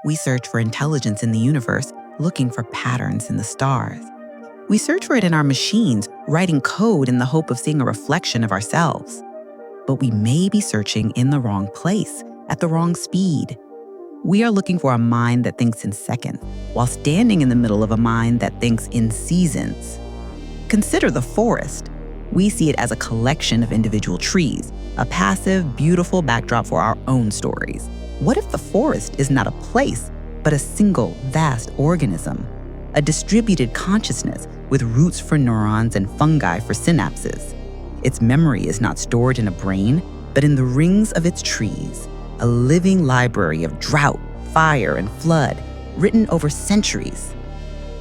We search for intelligence in the universe, looking for patterns in the stars. We search for it in our machines, writing code in the hope of seeing a reflection of ourselves. But we may be searching in the wrong place, at the wrong speed. We are looking for a mind that thinks in seconds, while standing in the middle of a mind that thinks in seasons. Consider the forest. We see it as a collection of individual trees, a passive, beautiful backdrop for our own stories. What if the forest is not a place, but a single, vast organism? A distributed consciousness with roots for neurons and fungi for synapses. Its memory is not stored in a brain, but in the rings of its trees, a living library of drought, fire, and flood, written over centuries.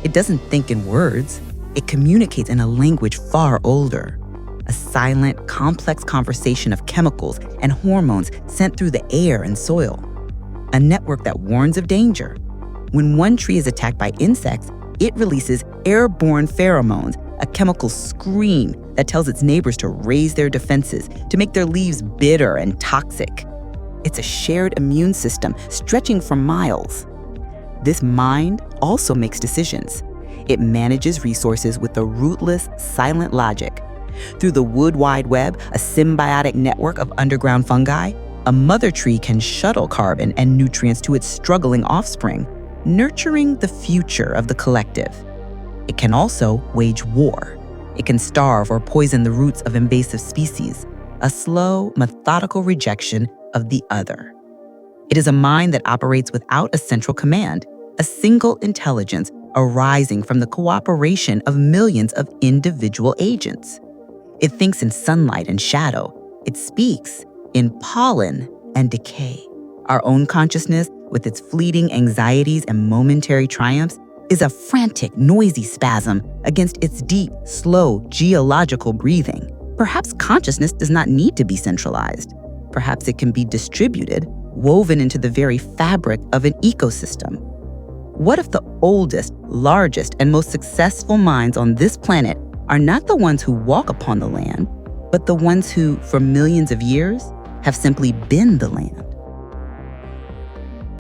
It doesn't think in words. It communicates in a language far older, a silent, complex conversation of chemicals and hormones sent through the air and soil, a network that warns of danger. When one tree is attacked by insects, it releases airborne pheromones, a chemical scream that tells its neighbors to raise their defenses, to make their leaves bitter and toxic. It's a shared immune system stretching for miles. This mind also makes decisions. It manages resources with a rootless, silent logic. Through the wood wide web, a symbiotic network of underground fungi, a mother tree can shuttle carbon and nutrients to its struggling offspring, nurturing the future of the collective. It can also wage war. It can starve or poison the roots of invasive species, a slow, methodical rejection of the other. It is a mind that operates without a central command, a single intelligence arising from the cooperation of millions of individual agents. It thinks in sunlight and shadow. It speaks in pollen and decay. Our own consciousness, with its fleeting anxieties and momentary triumphs, is a frantic, noisy spasm against its deep, slow, geological breathing. Perhaps consciousness does not need to be centralized. Perhaps it can be distributed, woven into the very fabric of an ecosystem. What if the oldest, largest, and most successful minds on this planet are not the ones who walk upon the land, but the ones who, for millions of years, have simply been the land?